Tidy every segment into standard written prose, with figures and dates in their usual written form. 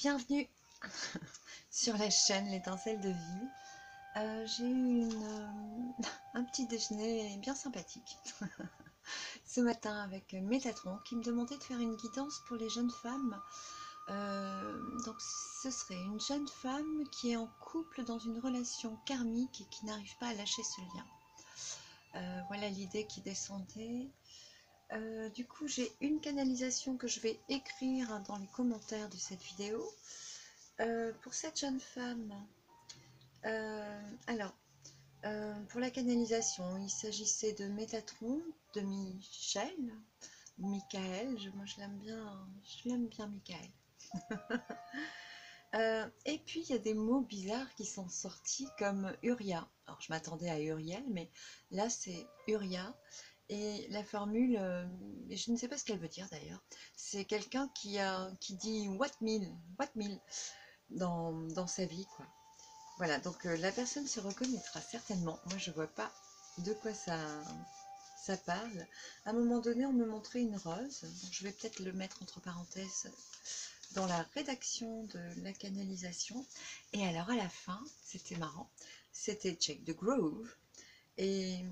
Bienvenue sur la chaîne L'étincelle de vie. J'ai eu un petit déjeuner bien sympathique ce matin avec Métatron qui me demandait de faire une guidance pour les jeunes femmes. Donc ce serait une jeune femme qui est en couple dans une relation karmique et qui n'arrive pas à lâcher ce lien. Voilà l'idée qui descendait. Du coup, j'ai une canalisation que je vais écrire dans les commentaires de cette vidéo. Pour cette jeune femme, pour la canalisation, il s'agissait de Métatron, de Michael, moi je l'aime bien Michael. Et puis il y a des mots bizarres qui sont sortis comme Uria. Alors je m'attendais à Uriel, mais là c'est Uria. Et la formule, je ne sais pas ce qu'elle veut dire d'ailleurs, c'est quelqu'un qui dit what mille dans sa vie, quoi. Voilà, donc la personne se reconnaîtra certainement. Moi, je vois pas de quoi ça parle. À un moment donné, on me montrait une rose. Donc, je vais peut-être le mettre entre parenthèses dans la rédaction de la canalisation. Et alors, à la fin, c'était marrant. C'était Check the Grove. Et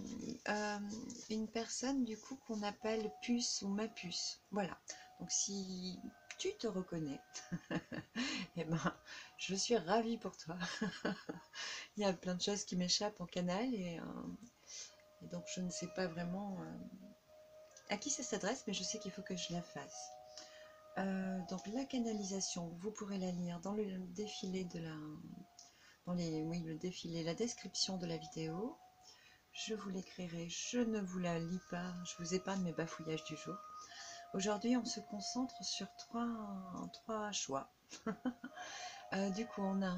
une personne, du coup, qu'on appelle puce ou ma puce. Voilà. Donc, si tu te reconnais, eh ben, je suis ravie pour toi. Il y a plein de choses qui m'échappent en canal et donc je ne sais pas vraiment à qui ça s'adresse, mais je sais qu'il faut que je la fasse. Donc la canalisation, vous pourrez la lire dans le défilé de le défilé, la description de la vidéo. Je vous l'écrirai, je ne vous la lis pas, je vous épargne mes bafouillages du jour. Aujourd'hui, on se concentre sur trois choix. Du coup, on a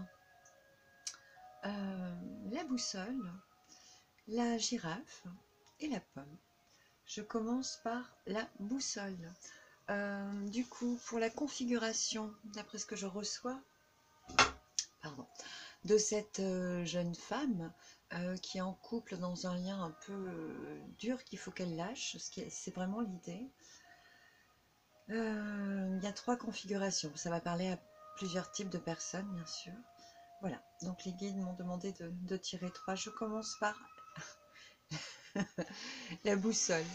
la boussole, la girafe et la pomme. Je commence par la boussole. Du coup, pour la configuration, d'après ce que je reçois, de cette jeune femme qui est en couple dans un lien un peu dur qu'il faut qu'elle lâche, c'est vraiment l'idée. Il y a 3 configurations, ça va parler à plusieurs types de personnes, bien sûr. Voilà, donc les guides m'ont demandé de tirer 3. Je commence par la boussole.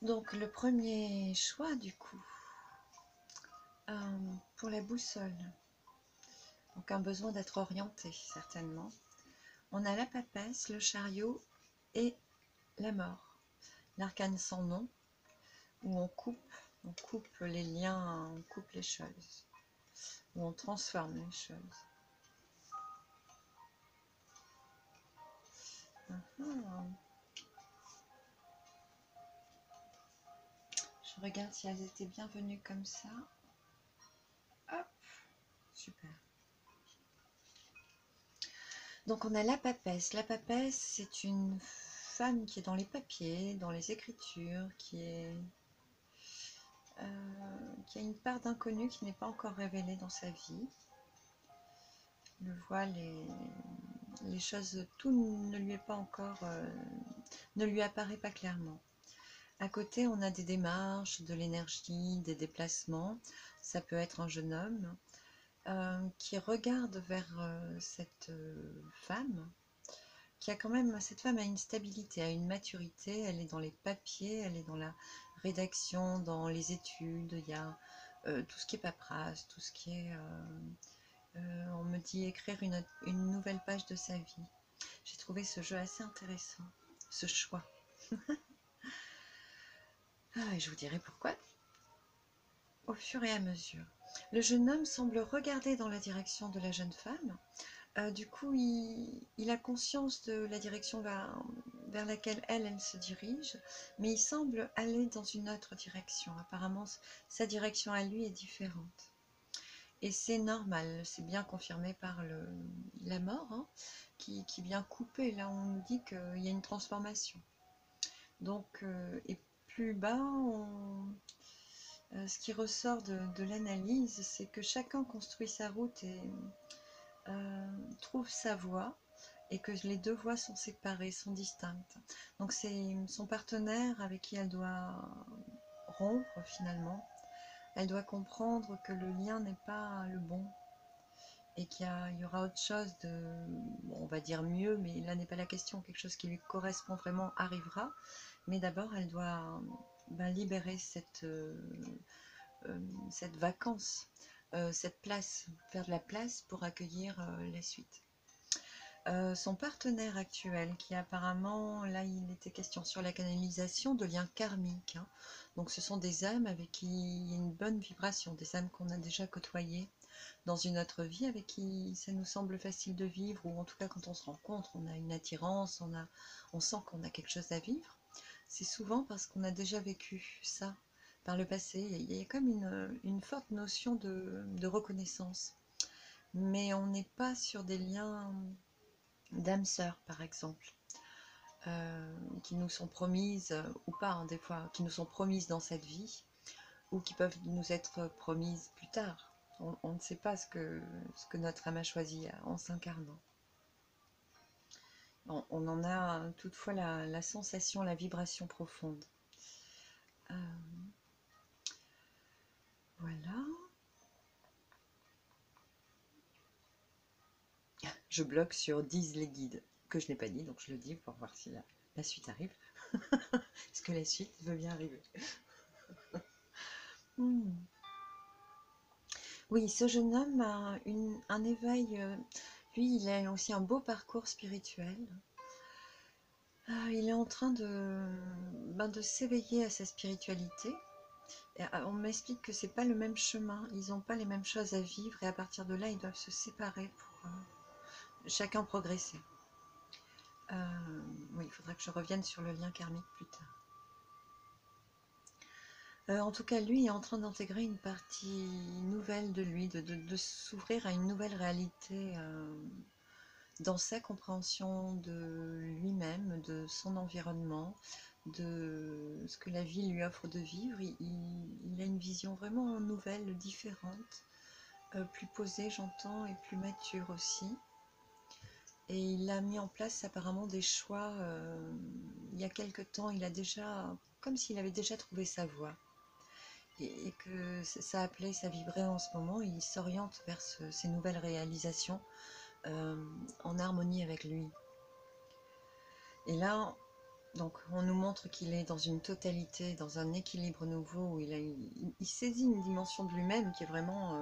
Donc le premier choix, du coup, pour la boussole, donc un besoin d'être orienté, certainement. On a la papesse, le chariot et la mort. L'arcane sans nom, où on coupe les liens, on coupe les choses, où on transforme les choses. Je regarde si elles étaient bien venues comme ça. Hop, super. Donc on a la papesse. La papesse, c'est une femme qui est dans les papiers, dans les écritures, qui a une part d'inconnu qui n'est pas encore révélée dans sa vie. Le voile et les choses, tout ne lui est pas encore, ne lui apparaît pas clairement. À côté, on a des démarches, de l'énergie, des déplacements. Ça peut être un jeune homme qui regarde vers cette femme, qui a quand même, cette femme a une stabilité, a une maturité, elle est dans les papiers, elle est dans la rédaction, dans les études, il y a tout ce qui est paperasse, tout ce qui est... on me dit écrire une nouvelle page de sa vie. J'ai trouvé ce jeu assez intéressant, ce choix. Et je vous dirai pourquoi au fur et à mesure. Le jeune homme semble regarder dans la direction de la jeune femme. Du coup, il a conscience de la direction vers laquelle elle se dirige, mais il semble aller dans une autre direction. Apparemment, sa direction à lui est différente. Et c'est normal, c'est bien confirmé par la mort, hein, qui vient couper. Là, on nous dit qu'il y a une transformation. Donc, et plus bas, ce qui ressort de l'analyse, c'est que chacun construit sa route et trouve sa voie et que les deux voies sont séparées, sont distinctes. Donc c'est son partenaire avec qui elle doit rompre finalement. Elle doit comprendre que le lien n'est pas le bon et qu'il y aura autre chose de, bon, on va dire mieux, mais là n'est pas la question, quelque chose qui lui correspond vraiment arrivera. Mais d'abord, elle doit libérer cette vacance, cette place, faire de la place pour accueillir la suite. Son partenaire actuel, qui apparemment, là il était question sur la canalisation de liens karmiques, hein. Donc ce sont des âmes avec qui il y a une bonne vibration, des âmes qu'on a déjà côtoyées dans une autre vie, avec qui ça nous semble facile de vivre, ou en tout cas quand on se rencontre, on a une attirance, on sent qu'on a quelque chose à vivre. C'est souvent parce qu'on a déjà vécu ça par le passé. Il y a comme une forte notion de reconnaissance. Mais on n'est pas sur des liens d'âmes sœurs, par exemple, qui nous sont promises, ou pas, hein, des fois, qui nous sont promises dans cette vie, ou qui peuvent nous être promises plus tard. On ne sait pas ce que notre âme a choisi en s'incarnant. On en a toutefois la sensation, la vibration profonde. Voilà. Je bloque sur 10 les guides, que je n'ai pas dit, donc je le dis pour voir si la suite arrive. Est-ce que la suite veut bien arriver? Oui, ce jeune homme a un éveil, lui il a aussi un beau parcours spirituel. Il est en train de s'éveiller à sa spiritualité. Et on m'explique que c'est pas le même chemin, ils n'ont pas les mêmes choses à vivre et à partir de là ils doivent se séparer pour chacun progresser. Oui, il faudra que je revienne sur le lien karmique plus tard. En tout cas, lui est en train d'intégrer une partie nouvelle de lui, de s'ouvrir à une nouvelle réalité dans sa compréhension de lui-même, de son environnement, de ce que la vie lui offre de vivre. Il a une vision vraiment nouvelle, différente, plus posée, j'entends, et plus mature aussi. Et il a mis en place apparemment des choix. Il y a quelque temps, il a déjà, comme s'il avait déjà trouvé sa voie. Et que ça appelait, ça vibrait en ce moment. Il s'oriente vers ces nouvelles réalisations en harmonie avec lui. Et là, donc, on nous montre qu'il est dans une totalité, dans un équilibre nouveau, où il saisit une dimension de lui-même qui est vraiment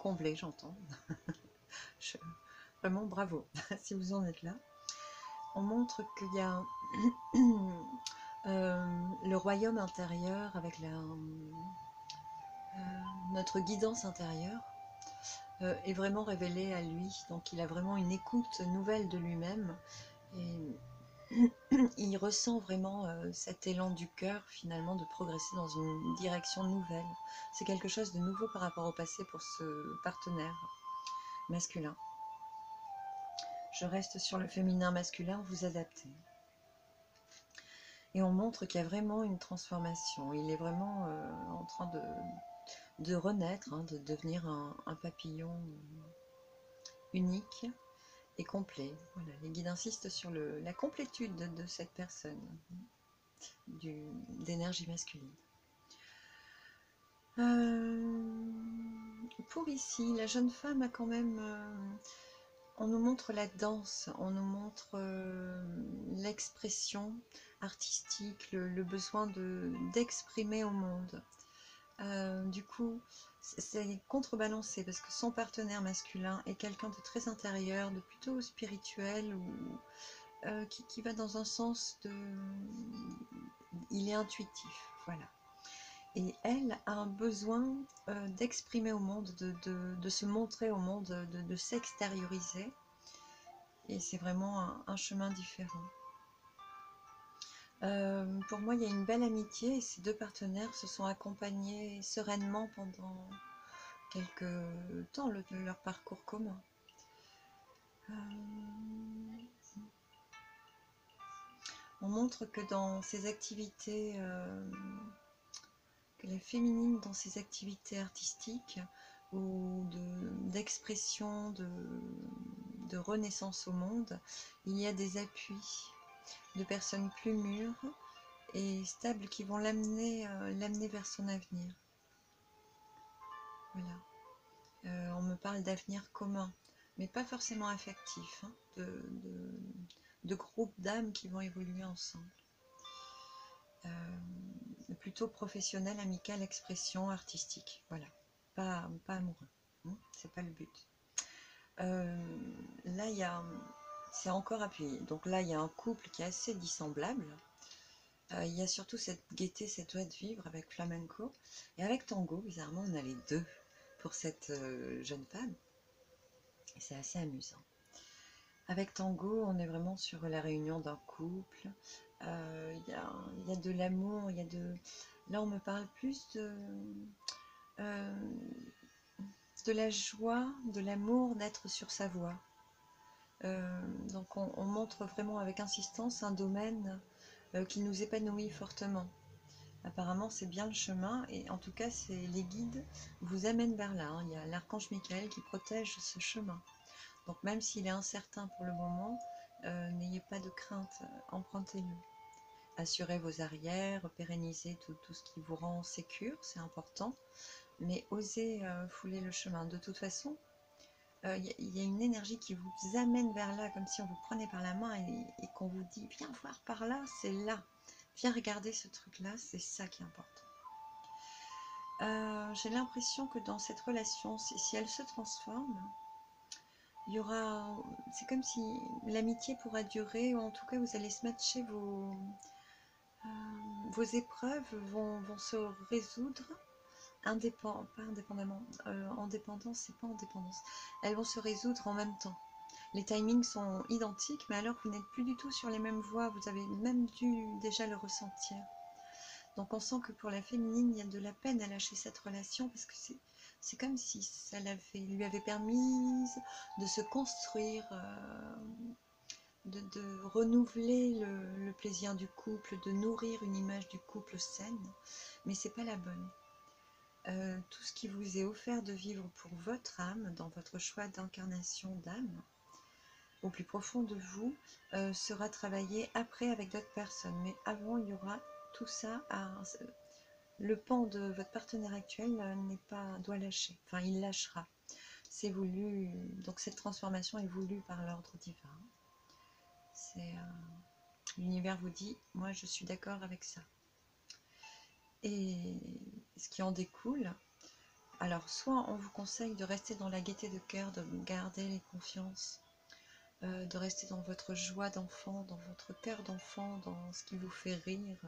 comblée, j'entends. Vraiment bravo, si vous en êtes là. On montre qu'il y a le royaume intérieur avec notre guidance intérieure est vraiment révélée à lui. Donc il a vraiment une écoute nouvelle de lui-même et il ressent vraiment cet élan du cœur finalement de progresser dans une direction nouvelle. C'est quelque chose de nouveau par rapport au passé pour ce partenaire masculin. Je reste sur le féminin masculin, vous adaptez. Et on montre qu'il y a vraiment une transformation. Il est vraiment en train de renaître, hein, de devenir un papillon unique et complet. Voilà, les guides insistent sur la complétude de cette personne, d'énergie masculine. Pour ici, la jeune femme a quand même... on nous montre la danse, on nous montre l'expression artistique, le besoin d'exprimer au monde. Du coup, c'est contrebalancé parce que son partenaire masculin est quelqu'un de très intérieur, de plutôt spirituel, ou qui va dans un sens de... Il est intuitif, voilà. Et elle a un besoin d'exprimer au monde, de se montrer au monde, de s'extérioriser. Et c'est vraiment un chemin différent. Pour moi, il y a une belle amitié et ces deux partenaires se sont accompagnés sereinement pendant quelques temps de leur parcours commun. On montre que dans ces activités, que la féminine dans ses activités artistiques ou d'expression, de renaissance au monde, il y a des appuis de personnes plus mûres et stables qui vont l'amener vers son avenir. Voilà. On me parle d'avenir commun, mais pas forcément affectif, hein, de groupes d'âmes qui vont évoluer ensemble. Plutôt professionnel, amical, expression, artistique, voilà, pas amoureux, hein, c'est pas le but. Là, c'est encore appuyé, donc là, il y a un couple qui est assez dissemblable. Il y a surtout cette gaieté, cette joie de vivre avec flamenco, et avec tango, bizarrement, on a les deux pour cette jeune femme, et c'est assez amusant. Avec tango, on est vraiment sur la réunion d'un couple. Il y a de l'amour, il y a de... Là, on me parle plus de la joie, de l'amour d'être sur sa voie. Donc, on montre vraiment avec insistance un domaine qui nous épanouit fortement. Apparemment, c'est bien le chemin, et en tout cas, les guides vous amènent vers là, hein. Il y a l'archange Michael qui protège ce chemin. Donc même s'il est incertain pour le moment, n'ayez pas de crainte, empruntez-le. Assurez vos arrières, pérennisez tout ce qui vous rend sécure, c'est important, mais osez fouler le chemin. De toute façon, il y a une énergie qui vous amène vers là, comme si on vous prenait par la main et qu'on vous dit « Viens voir par là, c'est là, viens regarder ce truc-là, c'est ça qui est important ». J'ai l'impression que dans cette relation, si elle se transforme, il y aura, c'est comme si l'amitié pourra durer, ou en tout cas vous allez se matcher, vos épreuves vont se résoudre pas indépendamment, en dépendance, c'est pas en dépendance, elles vont se résoudre en même temps. Les timings sont identiques, mais alors vous n'êtes plus du tout sur les mêmes voies, vous avez même dû déjà le ressentir. Donc on sent que pour la féminine, il y a de la peine à lâcher cette relation, parce que c'est comme si ça lui avait permis de se construire, de renouveler le plaisir du couple, de nourrir une image du couple saine, mais c'est pas la bonne. Tout ce qui vous est offert de vivre pour votre âme, dans votre choix d'incarnation d'âme, au plus profond de vous, sera travaillé après avec d'autres personnes, mais avant il y aura tout ça le pan de votre partenaire actuel doit lâcher, enfin il lâchera, c'est voulu, donc cette transformation est voulue par l'ordre divin. L'univers vous dit, moi je suis d'accord avec ça. Et ce qui en découle, alors soit on vous conseille de rester dans la gaieté de cœur, de garder les confiances, de rester dans votre joie d'enfant, dans votre cœur d'enfant, dans ce qui vous fait rire,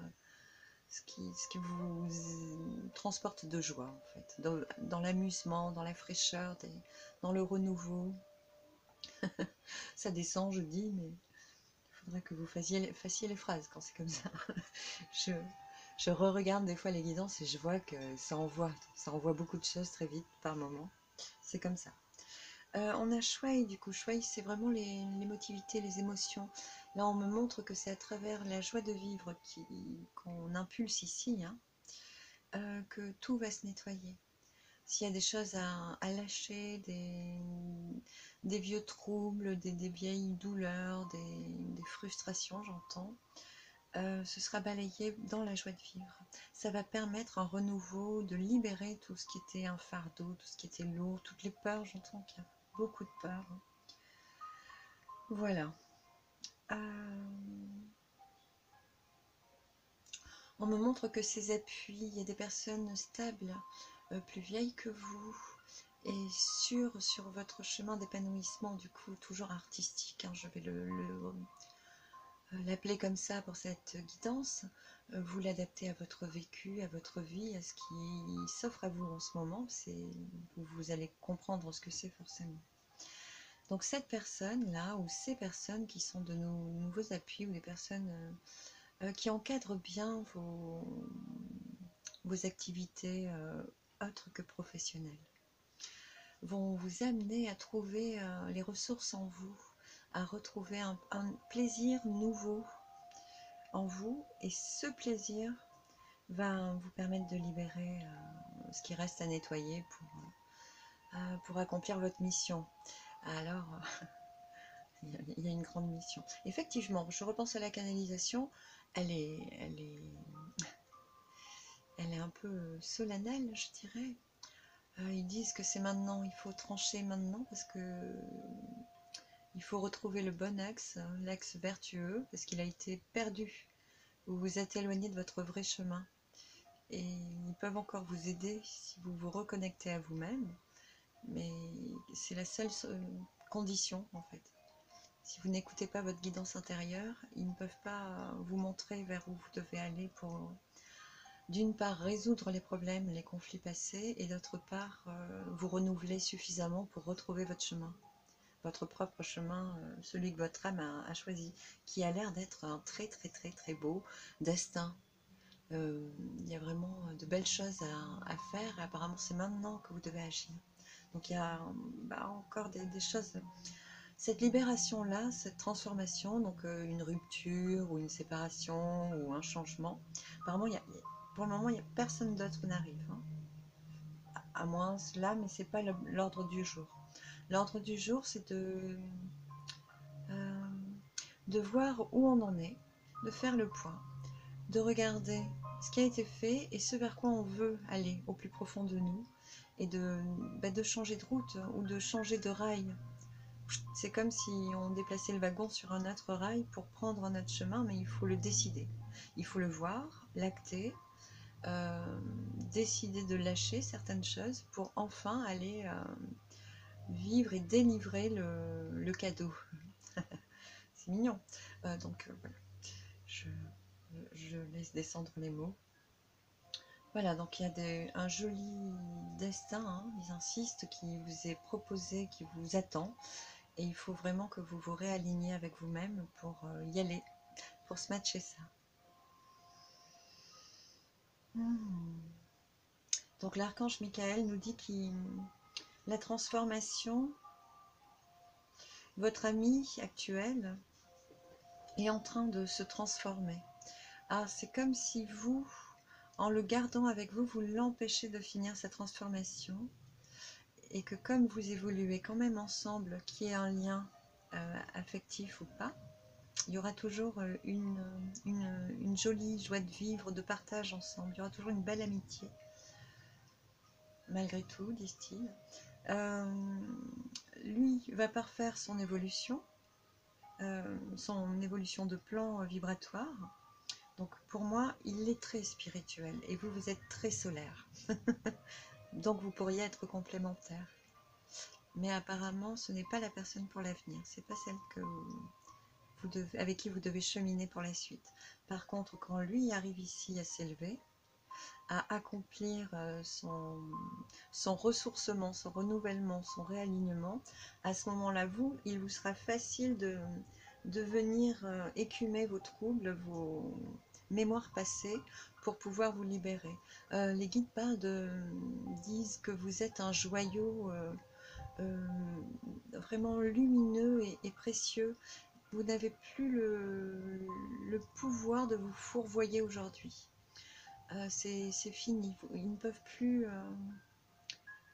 ce qui vous transporte de joie en fait, dans l'amusement, dans la fraîcheur, dans le renouveau. Ça descend, je dis, mais il faudrait que vous fassiez les phrases quand c'est comme ça. Je re-regarde des fois les guidances et je vois que ça envoie beaucoup de choses très vite par moment. C'est comme ça. On a Shuai, du coup, Shuai c'est vraiment l'émotivité, les émotions. Là on me montre que c'est à travers la joie de vivre qu'on impulse ici, hein, que tout va se nettoyer. S'il y a des choses à lâcher, des vieux troubles, des vieilles douleurs, des frustrations, j'entends, ce sera balayé dans la joie de vivre. Ça va permettre un renouveau, de libérer tout ce qui était un fardeau, tout ce qui était lourd, toutes les peurs, j'entends qu'il y a beaucoup de peurs. Voilà. On me montre que ces appuis, il y a des personnes stables, plus vieilles que vous, et sûres sur votre chemin d'épanouissement, du coup, toujours artistique, hein, je vais l'appeler comme ça pour cette guidance. Vous l'adaptez à votre vécu, à votre vie, à ce qui s'offre à vous en ce moment, vous allez comprendre ce que c'est forcément. Donc cette personne-là, ou ces personnes qui sont de nos nouveaux appuis, ou des personnes qui encadrent bien vos activités autres que professionnelles, vont vous amener à trouver les ressources en vous, à retrouver un plaisir nouveau en vous, et ce plaisir va vous permettre de libérer ce qui reste à nettoyer pour accomplir votre mission. Alors, il y a une grande mission. Effectivement, je repense à la canalisation, elle est un peu solennelle, je dirais. Ils disent que c'est maintenant, il faut trancher maintenant parce que il faut retrouver le bon axe, l'axe vertueux, parce qu'il a été perdu. Vous vous êtes éloigné de votre vrai chemin. Et ils peuvent encore vous aider si vous vous reconnectez à vous-même, mais c'est la seule condition en fait. Si vous n'écoutez pas votre guidance intérieure, ils ne peuvent pas vous montrer vers où vous devez aller pour, d'une part, résoudre les problèmes, les conflits passés, et d'autre part, vous renouveler suffisamment pour retrouver votre chemin, votre propre chemin, celui que votre âme a choisi, qui a l'air d'être un très très très très beau destin. Il y a vraiment de belles choses à faire, et apparemment c'est maintenant que vous devez agir. Donc il y a encore des choses. Cette libération-là, cette transformation, donc une rupture ou une séparation ou un changement, apparemment, pour le moment, il n'y a personne d'autre qui n'arrive. Hein. À moins cela, mais ce n'est pas l'ordre du jour. L'ordre du jour, c'est de voir où on en est, de faire le point, de regarder ce qui a été fait et ce vers quoi on veut aller au plus profond de nous, et de changer de route ou de changer de rail. C'est comme si on déplaçait le wagon sur un autre rail pour prendre un autre chemin, mais il faut le décider. Il faut le voir, l'acter, décider de lâcher certaines choses pour enfin aller vivre et délivrer le cadeau. C'est mignon. Voilà, je laisse descendre les mots. Voilà, donc il y a un joli destin, hein, ils insistent, qui vous est proposé, qui vous attend. Et il faut vraiment que vous vous réaligniez avec vous-même pour y aller, pour se matcher ça. Donc l'archange Michael nous dit que la transformation, votre ami actuel est en train de se transformer. Ah, c'est comme si vous, en le gardant avec vous, vous l'empêchez de finir sa transformation. Et que comme vous évoluez quand même ensemble, qu'il y ait un lien affectif ou pas, il y aura toujours une jolie joie de vivre, de partage ensemble. Il y aura toujours une belle amitié, malgré tout, disent-ils. Lui va parfaire son évolution de plan vibratoire. Donc pour moi, il est très spirituel et vous, vous êtes très solaire. Donc vous pourriez être complémentaires. Mais apparemment, ce n'est pas la personne pour l'avenir. C'est pas celle avec qui vous devez cheminer pour la suite. Par contre, quand lui arrive ici à s'élever, à accomplir son ressourcement, son renouvellement, son réalignement, à ce moment-là, il vous sera facile de venir écumer vos troubles, vos mémoires passées, pour pouvoir vous libérer. Les guides disent que vous êtes un joyau vraiment lumineux et précieux. Vous n'avez plus le pouvoir de vous fourvoyer aujourd'hui. C'est fini. Ils ne peuvent plus...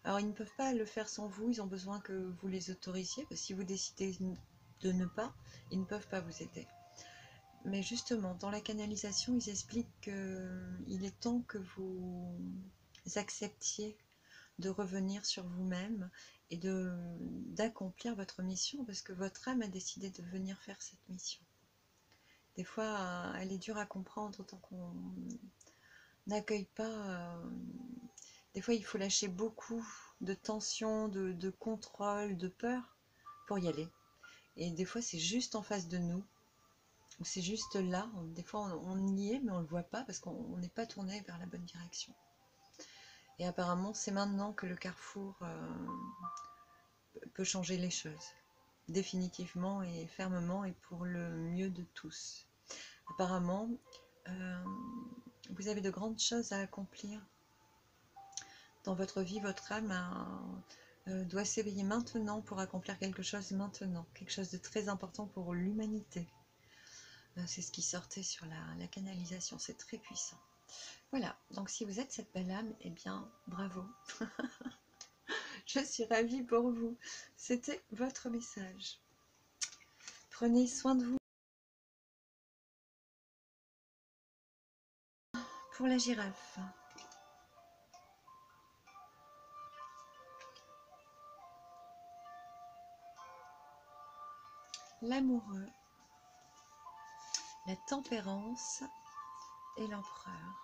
Alors, ils ne peuvent pas le faire sans vous. Ils ont besoin que vous les autorisiez. Parce que si vous décidez de ne pas, ils ne peuvent pas vous aider. Mais justement, dans la canalisation, ils expliquent qu'il est temps que vous acceptiez de revenir sur vous-même et d'accomplir votre mission, parce que votre âme a décidé de venir faire cette mission. Des fois, elle est dure à comprendre tant qu'on n'accueille pas. Des fois, il faut lâcher beaucoup de tension, de contrôle, de peur pour y aller. Et des fois, c'est juste en face de nous, ou c'est juste là. Des fois, on y est, mais on ne le voit pas parce qu'on n'est pas tourné vers la bonne direction. Et apparemment, c'est maintenant que le carrefour peut changer les choses, définitivement et fermement, et pour le mieux de tous. Apparemment, vous avez de grandes choses à accomplir dans votre vie. Votre âme doit s'éveiller maintenant pour accomplir quelque chose maintenant, quelque chose de très important pour l'humanité. C'est ce qui sortait sur la canalisation, c'est très puissant. Voilà, donc si vous êtes cette belle âme, eh bien, bravo. Je suis ravie pour vous. C'était votre message. Prenez soin de vous. Pour la girafe. L'amoureux, la tempérance et l'empereur.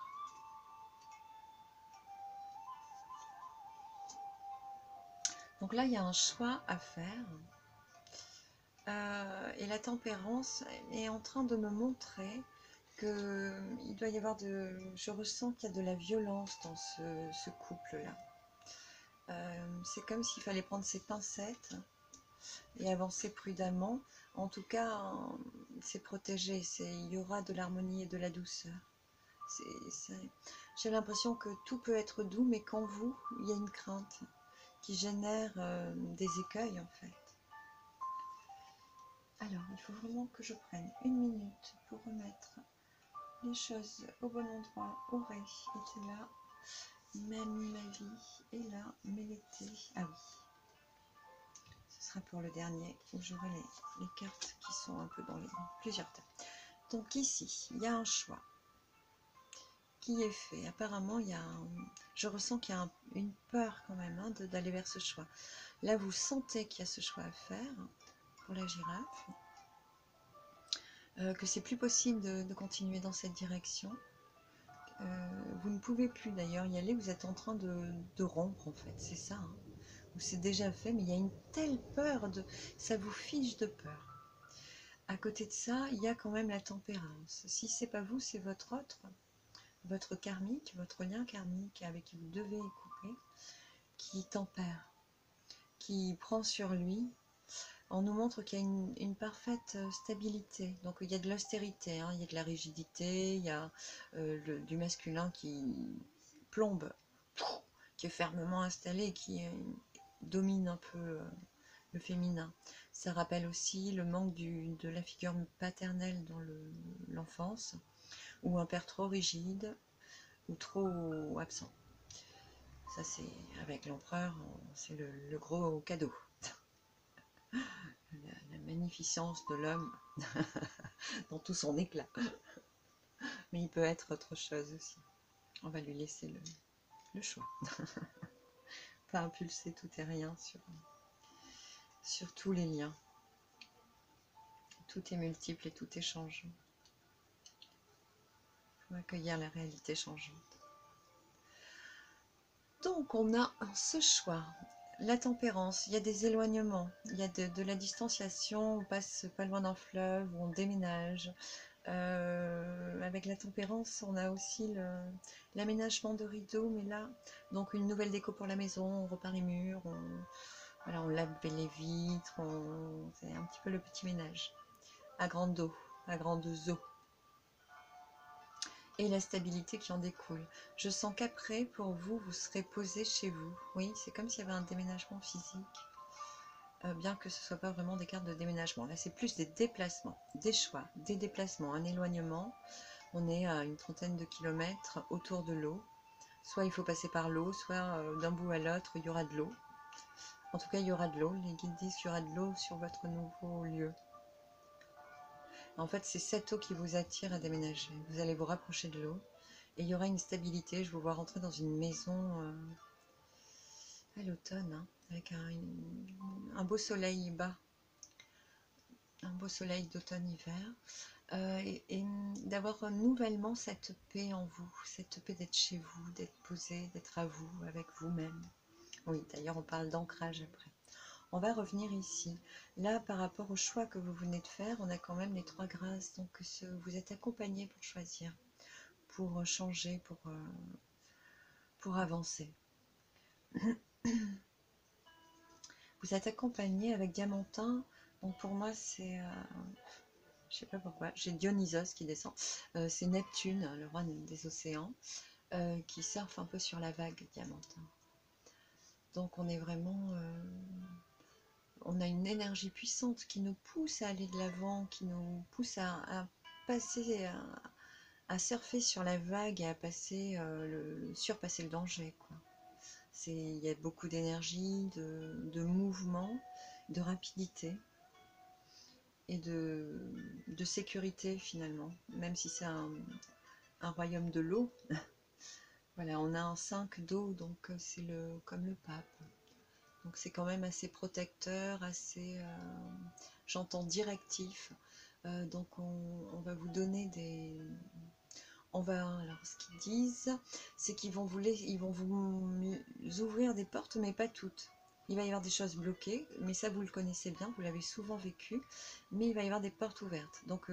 Donc là, il y a un choix à faire. Et la tempérance est en train de me montrer qu'il doit y avoir je ressens qu'il y a de la violence dans ce couple-là. C'est comme s'il fallait prendre ses pincettes et avancer prudemment. En tout cas, c'est protégé, il y aura de l'harmonie et de la douceur. J'ai l'impression que tout peut être doux, mais qu'en vous, il y a une crainte qui génère des écueils en fait. Alors, il faut vraiment que je prenne une minute pour remettre les choses au bon endroit. Aurait été là, même ma vie est là, mais l'été, ah oui. Ce sera pour le dernier où j'aurai les cartes qui sont un peu dans plusieurs tas. Donc ici, il y a un choix qui est fait. Apparemment, je ressens qu'il y a une peur quand même hein, d'aller vers ce choix. Là, vous sentez qu'il y a ce choix à faire pour la girafe, que c'est plus possible de continuer dans cette direction. Vous ne pouvez plus d'ailleurs y aller, vous êtes en train de rompre en fait, c'est ça. Hein. C'est déjà fait, mais il y a une telle peur, ça vous fiche de peur. À côté de ça, il y a quand même la tempérance. Si c'est pas vous, c'est votre karmique, votre lien karmique avec qui vous devez couper, qui tempère, qui prend sur lui. On nous montre qu'il y a une parfaite stabilité. Donc il y a de l'austérité, hein, il y a de la rigidité, il y a du masculin qui plombe, qui est fermement installé, qui domine un peu le féminin. Ça rappelle aussi le manque de la figure paternelle dans l'enfance, ou un père trop rigide, ou trop absent. Ça c'est avec l'empereur, c'est le gros cadeau. La magnificence de l'homme dans tout son éclat. Mais il peut être autre chose aussi. On va lui laisser le choix. Pas impulser tout et rien sur tous les liens. Tout est multiple et tout est changeant. Il faut accueillir la réalité changeante. Donc on a ce choix. La tempérance, il y a des éloignements, il y a de la distanciation, on passe pas loin d'un fleuve, on déménage. Avec la tempérance, on a aussi l'aménagement de rideaux, mais là, donc une nouvelle déco pour la maison, on repart les murs, voilà, on lave les vitres, c'est un petit peu le petit ménage, à grande eau, à grandes eaux. Et la stabilité qui en découle. Je sens qu'après, pour vous, vous serez posé chez vous. Oui, c'est comme s'il y avait un déménagement physique. Bien que ce ne soit pas vraiment des cartes de déménagement. Là, c'est plus des déplacements, des choix, des déplacements, un éloignement. On est à une trentaine de kilomètres autour de l'eau. Soit il faut passer par l'eau, soit d'un bout à l'autre, il y aura de l'eau. En tout cas, il y aura de l'eau. Les guides disent qu'il y aura de l'eau sur votre nouveau lieu. En fait, c'est cette eau qui vous attire à déménager. Vous allez vous rapprocher de l'eau. Et il y aura une stabilité. Je vous vois rentrer dans une maison à l'automne, hein, avec un beau soleil bas. Un beau soleil d'automne-hiver. Et d'avoir nouvellement cette paix en vous. Cette paix d'être chez vous, d'être posé, d'être à vous, avec vous-même. Oui, d'ailleurs, on parle d'ancrage après. On va revenir ici. Là, par rapport au choix que vous venez de faire, on a quand même les 3 grâces. Donc, vous êtes accompagné pour choisir, pour changer, pour avancer. Vous êtes accompagné avec Diamantin. Donc, pour moi, c'est... je sais pas pourquoi. J'ai Dionysos qui descend. C'est Neptune, le roi des océans, qui surfe un peu sur la vague, Diamantin. Donc, on est vraiment... on a une énergie puissante qui nous pousse à aller de l'avant, qui nous pousse à passer, à surfer sur la vague et à passer surpasser le danger, quoi. Il y a beaucoup d'énergie, de mouvement, de rapidité et de sécurité finalement, même si c'est un royaume de l'eau. Voilà, on a un 5 d'eau, donc c'est comme le pape. Donc c'est quand même assez protecteur, assez, j'entends directif. Donc on va vous donner alors ce qu'ils disent, c'est qu'ils vont ils vont vous ouvrir des portes, mais pas toutes. Il va y avoir des choses bloquées, mais ça vous le connaissez bien, vous l'avez souvent vécu, mais il va y avoir des portes ouvertes. Donc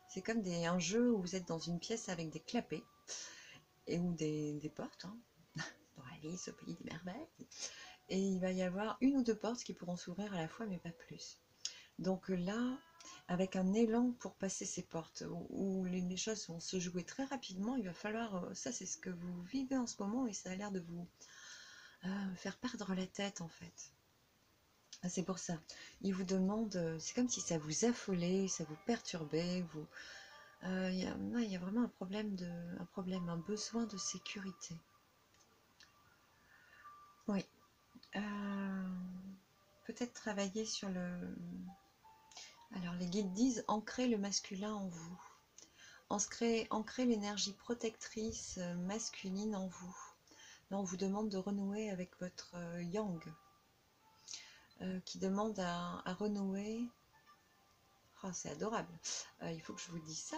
c'est comme un jeu où vous êtes dans une pièce avec des clapets, ou des portes, hein, dans Alice au pays des merveilles. Et il va y avoir une ou deux portes qui pourront s'ouvrir à la fois, mais pas plus. Donc là, avec un élan pour passer ces portes, où les choses vont se jouer très rapidement, il va falloir, ça c'est ce que vous vivez en ce moment, et ça a l'air de vous faire perdre la tête en fait. C'est pour ça, il vous demande, c'est comme si ça vous affolait, ça vous perturbait, il y a vraiment un besoin de sécurité. Oui. Peut-être travailler sur Alors les guides disent ancrer le masculin en vous. Ancrer l'énergie protectrice masculine en vous. Là on vous demande de renouer avec votre yang, qui demande à renouer. Oh, c'est adorable. Il faut que je vous dise ça.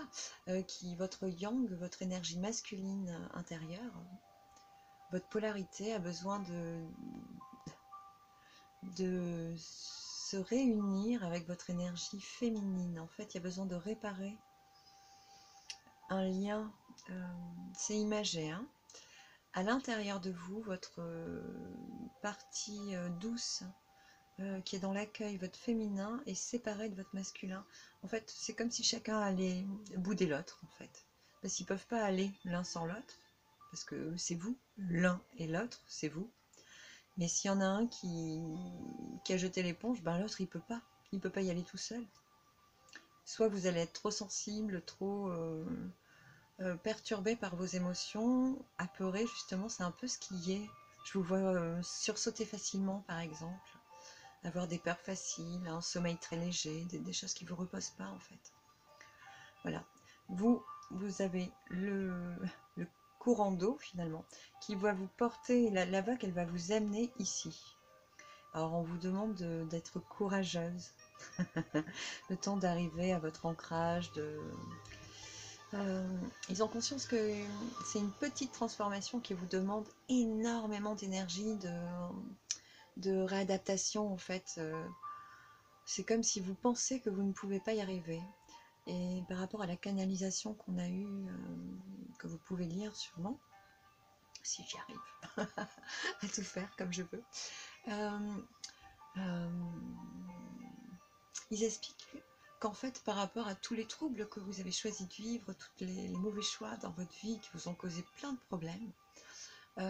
Votre yang, votre énergie masculine intérieure, votre polarité a besoin de se réunir avec votre énergie féminine. En fait, il y a besoin de réparer un lien, c'est imagé, hein, à l'intérieur de vous, votre partie douce qui est dans l'accueil, votre féminin, est séparée de votre masculin. En fait, c'est comme si chacun allait bouder l'autre, en fait. Parce qu'ils ne peuvent pas aller l'un sans l'autre, parce que c'est vous, l'un et l'autre, c'est vous. Mais s'il y en a un qui a jeté l'éponge, ben l'autre il peut pas y aller tout seul. Soit vous allez être trop sensible, trop perturbé par vos émotions, apeuré, justement, c'est un peu ce qui est. Je vous vois sursauter facilement, par exemple, avoir des peurs faciles, un sommeil très léger, des choses qui ne vous reposent pas, en fait. Voilà. Vous avez le courant d'eau, finalement, qui va vous porter, la vague, elle va vous amener ici. Alors, on vous demande d'être courageuse, le temps d'arriver à votre ancrage, ils ont conscience que c'est une petite transformation qui vous demande énormément d'énergie, de réadaptation en fait. C'est comme si vous pensez que vous ne pouvez pas y arriver. Et par rapport à la canalisation qu'on a eue, que vous pouvez lire sûrement, si j'y arrive à tout faire comme je veux, ils expliquent qu'en fait, par rapport à tous les troubles que vous avez choisi de vivre, tous les mauvais choix dans votre vie qui vous ont causé plein de problèmes, il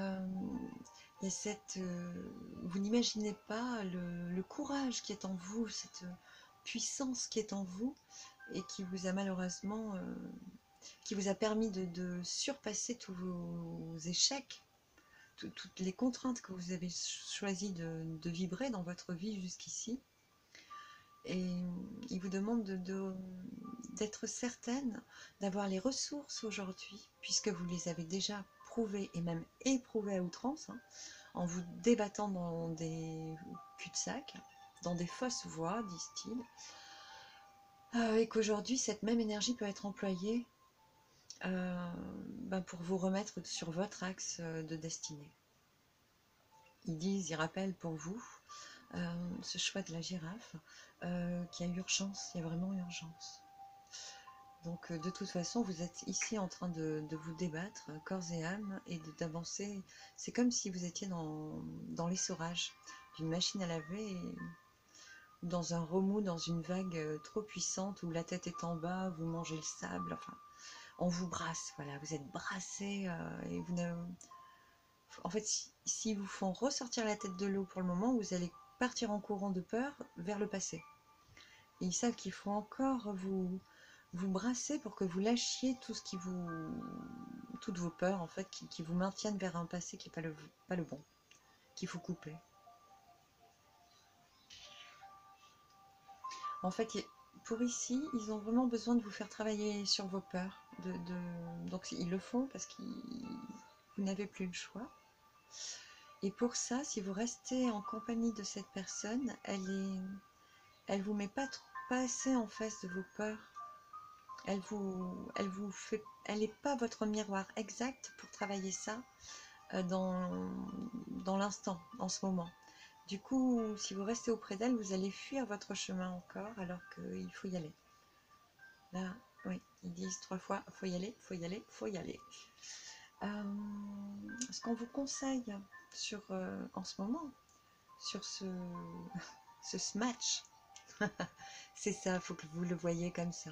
y a vous n'imaginez pas le courage qui est en vous, cette puissance qui est en vous et qui vous a malheureusement, qui vous a permis de surpasser tous vos échecs, toutes les contraintes que vous avez choisi de vibrer dans votre vie jusqu'ici. Et il vous demande d'être certaine d'avoir les ressources aujourd'hui, puisque vous les avez déjà prouvées et même éprouvées à outrance, hein, en vous débattant dans des cul-de-sac, dans des fausses voies, disent-ils, et qu'aujourd'hui cette même énergie peut être employée pour vous remettre sur votre axe de destinée. Ils rappellent pour vous ce choix de la girafe, qu'il y a urgence, il y a vraiment urgence. Donc de toute façon, vous êtes ici en train de vous débattre, corps et âme, et d'avancer. C'est comme si vous étiez dans l'essorage d'une machine à laver, ou dans un remous, dans une vague trop puissante, où la tête est en bas, vous mangez le sable, enfin, on vous brasse, voilà, vous êtes brassé, et vous n'avez... En fait, si vous font ressortir la tête de l'eau pour le moment, vous allez partir en courant de peur vers le passé. Et ils savent qu'il faut encore vous brasser pour que vous lâchiez tout ce qui vous, toutes vos peurs en fait, qui vous maintiennent vers un passé qui n'est pas le bon, qu'il faut couper. En fait, pour ici, ils ont vraiment besoin de vous faire travailler sur vos peurs. Donc ils le font parce que vous n'avez plus le choix. Et pour ça, si vous restez en compagnie de cette personne, elle vous met pas assez en face de vos peurs. Elle n'est pas votre miroir exact pour travailler ça dans l'instant, en ce moment. Du coup, si vous restez auprès d'elle, vous allez fuir votre chemin encore, alors qu'il faut y aller. Là, oui, ils disent 3 fois, faut y aller, faut y aller, faut y aller. Ce qu'on vous conseille en ce moment, sur ce match, c'est ça, il faut que vous le voyez comme ça.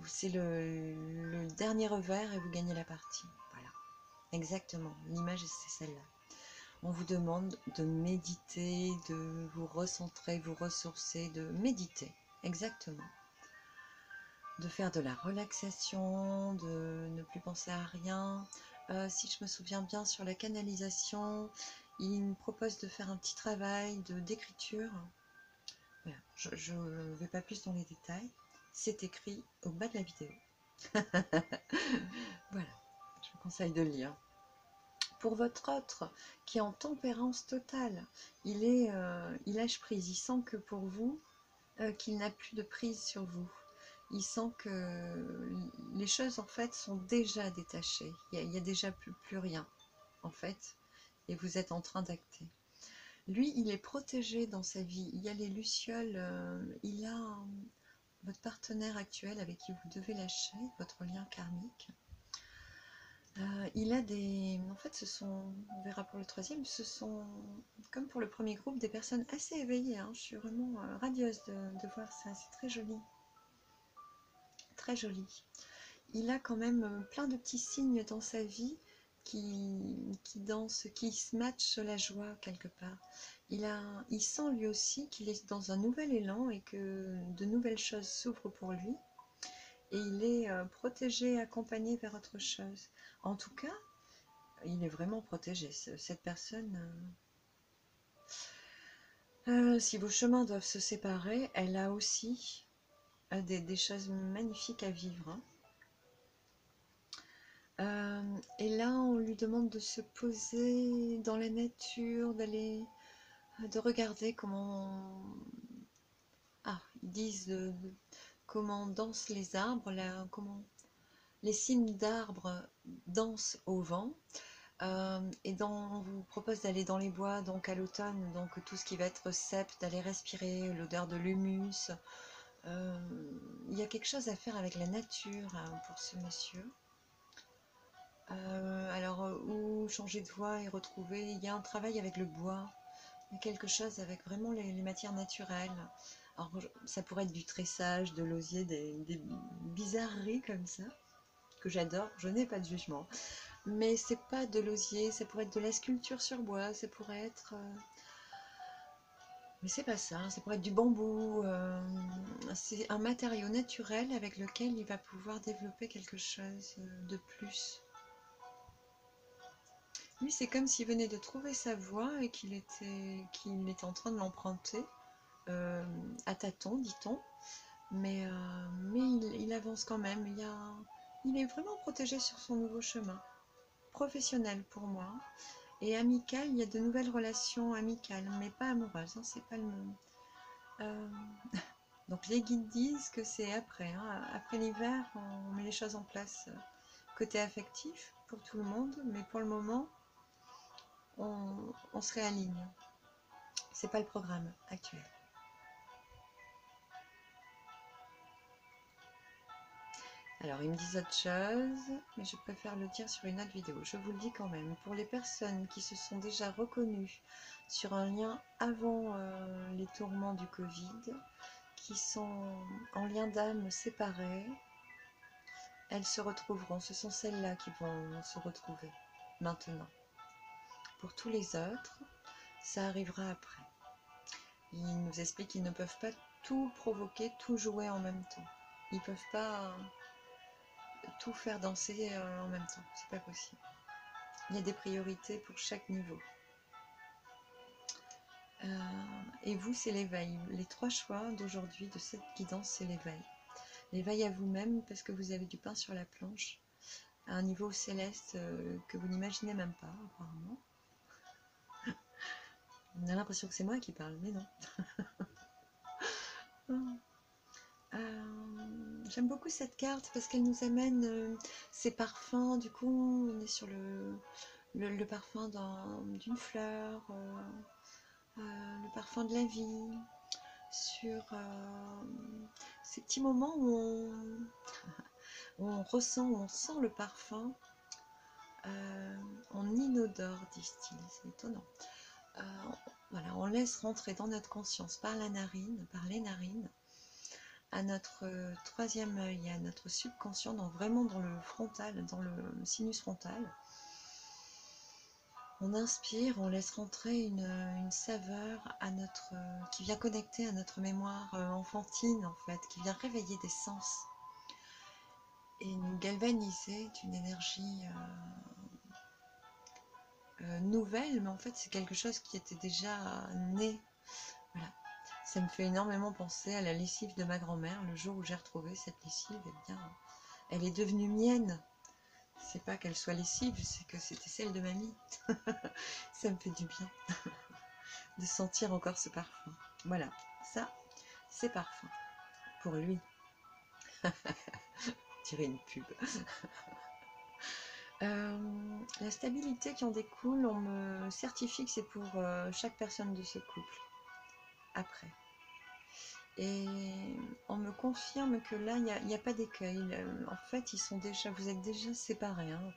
C'est le dernier revers et vous gagnez la partie. Voilà, exactement, l'image c'est celle-là. On vous demande de méditer, de vous recentrer, vous ressourcer, de méditer, exactement. De faire de la relaxation, de ne plus penser à rien. Si je me souviens bien, sur la canalisation, il me propose de faire un petit travail d'écriture. Voilà. Je ne vais pas plus dans les détails. C'est écrit au bas de la vidéo. Voilà, je vous conseille de lire. Pour votre autre, qui est en tempérance totale, il lâche prise, il sent que pour vous, qu'il n'a plus de prise sur vous. Il sent que les choses en fait sont déjà détachées, il n'y a déjà plus rien en fait, et vous êtes en train d'acter. Lui, il est protégé dans sa vie, il y a les lucioles, il a votre partenaire actuel avec qui vous devez lâcher, votre lien karmique. Il a des... En fait, on verra pour le troisième, ce sont, comme pour le premier groupe, des personnes assez éveillées. Hein. Je suis vraiment radieuse de voir ça, c'est très joli. Très joli. Il a quand même plein de petits signes dans sa vie qui dansent, qui se matchent la joie quelque part. Il sent lui aussi qu'il est dans un nouvel élan et que de nouvelles choses s'ouvrent pour lui. Et il est protégé, accompagné vers autre chose. En tout cas, il est vraiment protégé. Cette personne, si vos chemins doivent se séparer, elle a aussi des choses magnifiques à vivre. Hein. Et là, on lui demande de se poser dans la nature, de regarder comment... Ah, ils disent comment dansent les arbres, comment les cimes d'arbres dansent au vent. Et on vous propose d'aller dans les bois, donc à l'automne, donc tout ce qui va être cèpe, d'aller respirer l'odeur de l'humus. Il y a quelque chose à faire avec la nature pour ce monsieur. Où changer de voie et retrouver, il y a un travail avec le bois, il y a quelque chose avec vraiment les matières naturelles. Alors ça pourrait être du tressage, de l'osier, des bizarreries comme ça, que j'adore, je n'ai pas de jugement. Mais c'est pas de l'osier, ça pourrait être de la sculpture sur bois, ça pourrait être... Mais c'est pas ça, ça pourrait être du bambou. C'est un matériau naturel avec lequel il va pouvoir développer quelque chose de plus. Lui, c'est comme s'il venait de trouver sa voie et qu'il était en train de l'emprunter, à tâtons, dit-on. Mais il avance quand même. Il est vraiment protégé sur son nouveau chemin. Professionnel pour moi. Et amical, il y a de nouvelles relations amicales, mais pas amoureuses. Hein, c'est pas le Donc les guides disent que c'est après. Hein. Après l'hiver, on met les choses en place côté affectif pour tout le monde, mais pour le moment, on se réaligne. C'est pas le programme actuel. Alors, ils me disent autre chose, mais je préfère le dire sur une autre vidéo. Je vous le dis quand même. Pour les personnes qui se sont déjà reconnues sur un lien avant les tourments du Covid, qui sont en lien d'âme séparés, elles se retrouveront. Ce sont celles-là qui vont se retrouver maintenant. Pour tous les autres, ça arrivera après. Ils nous expliquent qu'ils ne peuvent pas tout provoquer, tout jouer en même temps. Ils peuvent pas tout faire danser en même temps, c'est pas possible. Il y a des priorités pour chaque niveau. Et vous, c'est l'éveil. Les 3 choix d'aujourd'hui de cette guidance, c'est l'éveil. L'éveil à vous-même parce que vous avez du pain sur la planche, à un niveau céleste que vous n'imaginez même pas, apparemment. On a l'impression que c'est moi qui parle, mais non. J'aime beaucoup cette carte parce qu'elle nous amène ces parfums. Du coup, on est sur le parfum d'une fleur, le parfum de la vie, sur ces petits moments où on ressent, où on sent le parfum en inodore, disent-ils. C'est étonnant. Voilà, on laisse rentrer dans notre conscience par la narine, par les narines, à notre troisième œil, à notre subconscient, donc vraiment dans le frontal, dans le sinus frontal. On inspire, on laisse rentrer une saveur à notre, qui vient connecter à notre mémoire enfantine, en fait, qui vient réveiller des sens et nous galvaniser d'une énergie nouvelle, mais en fait c'est quelque chose qui était déjà né. Voilà. Ça me fait énormément penser à la lessive de ma grand-mère. Le jour où j'ai retrouvé cette lessive, eh bien, elle est devenue mienne. C'est pas qu'elle soit lessive, c'est que c'était celle de mamie. Ça me fait du bien de sentir encore ce parfum. Voilà, ça, c'est parfum. Pour lui. Tirer une pub. La stabilité qui en découle, on me certifie que c'est pour chaque personne de ce couple. Après. Et on me confirme que là, il n'y a pas d'écueil. En fait, vous êtes déjà séparés. Hein.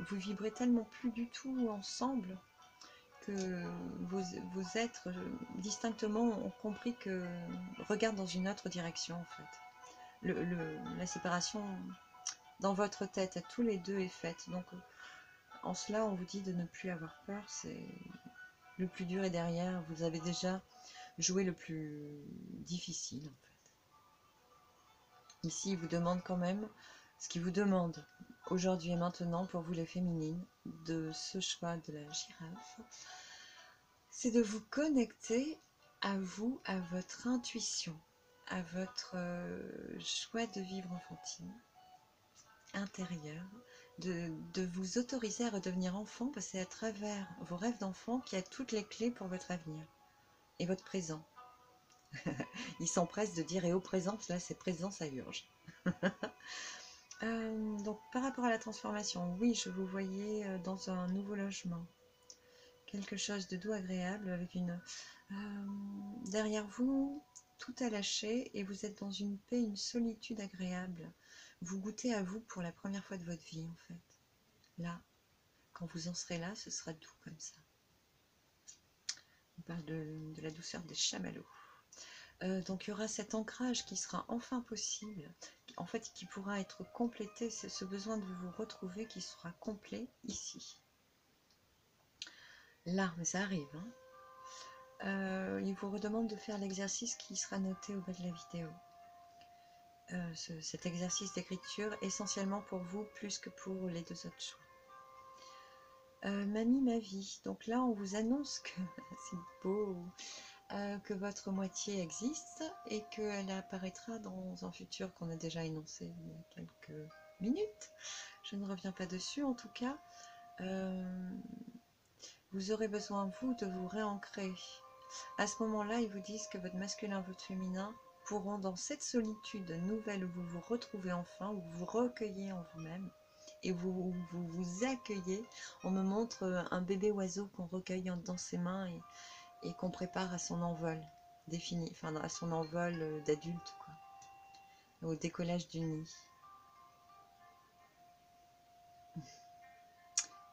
Vous vibrez tellement plus du tout ensemble que vos êtres distinctement ont compris que regardent dans une autre direction en fait. La séparation dans votre tête à tous les deux est faite. Donc en cela, on vous dit de ne plus avoir peur. C'est le plus dur est derrière. Vous avez déjà joué le plus difficile en fait. Ici, il vous demande quand même ce qu'il vous demande aujourd'hui et maintenant pour vous les féminines de ce choix de la girafe. C'est de vous connecter à vous, à votre intuition, à votre choix de vivre enfantine intérieur, de vous autoriser à redevenir enfant, parce que c'est à travers vos rêves d'enfant qu'il y a toutes les clés pour votre avenir et votre présent. Ils s'empressent de dire et au présent, là c'est présent, ça urge. Donc par rapport à la transformation, oui, je vous voyais dans un nouveau logement. Quelque chose de doux, agréable, avec derrière vous, tout a lâché et vous êtes dans une paix, une solitude agréable. Vous goûtez à vous pour la première fois de votre vie, en fait. Là, quand vous en serez là, ce sera doux comme ça. On parle de la douceur des chamallows. Donc il y aura cet ancrage qui sera enfin possible, en fait qui pourra être complété, c'est ce besoin de vous retrouver qui sera complet ici. Là, mais ça arrive. Hein. Il vous redemande de faire l'exercice qui sera noté au bas de la vidéo. Cet exercice d'écriture essentiellement pour vous plus que pour les deux autres choix. Mamie, ma vie. Donc là, on vous annonce que c'est beau, que votre moitié existe et qu'elle apparaîtra dans un futur qu'on a déjà énoncé il y a quelques minutes. Je ne reviens pas dessus en tout cas. Vous aurez besoin, vous, de vous réancrer. À ce moment-là, ils vous disent que votre masculin et votre féminin pourront, dans cette solitude nouvelle où vous vous retrouvez enfin, où vous vous recueillez en vous-même, et vous accueillez. On me montre un bébé oiseau qu'on recueille dans ses mains et qu'on prépare à son envol défini, enfin à son envol d'adulte, quoi, au décollage du nid.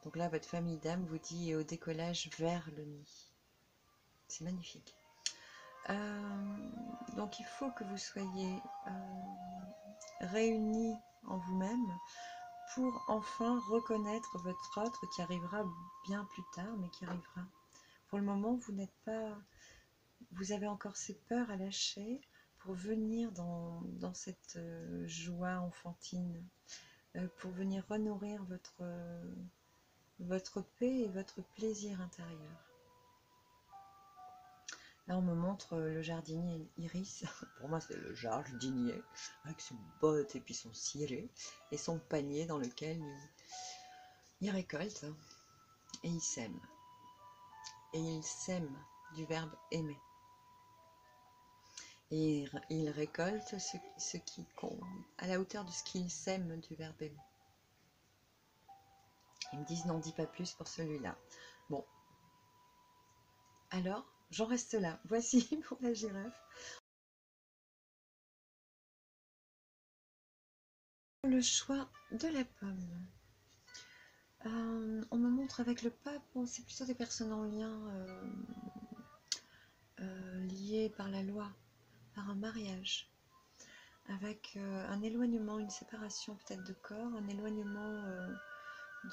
Donc là, votre famille d'âme vous dit au décollage vers le nid. C'est magnifique. Donc il faut que vous soyez réunis en vous-même pour enfin reconnaître votre autre qui arrivera bien plus tard, mais qui arrivera. Pour le moment, vous n'êtes pas... Vous avez encore ces peurs à lâcher pour venir dans cette joie enfantine, pour venir renourrir votre paix et votre plaisir intérieur. Là, on me montre le jardinier Iris. Pour moi, c'est le jardinier, avec ses bottes et puis son ciré et son panier dans lequel il récolte et il sème. Et il sème du verbe aimer. Et il récolte ce qui compte, à la hauteur de ce qu'il sème du verbe aimer. Ils me disent, n'en dis pas plus pour celui-là. Bon. Alors, j'en reste là. Voici pour la girafe. Le choix de la pomme. On me montre avec le pape, bon, c'est plutôt des personnes en lien liées par la loi, par un mariage, avec un éloignement, une séparation peut-être de corps, un éloignement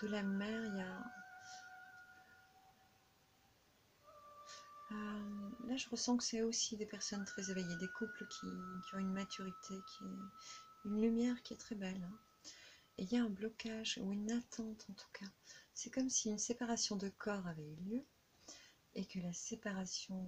de la mère. Il y a là, je ressens que c'est aussi des personnes très éveillées, des couples qui ont une maturité, une lumière qui est très belle. Hein. Et il y a un blocage ou une attente en tout cas. C'est comme si une séparation de corps avait eu lieu et que la séparation...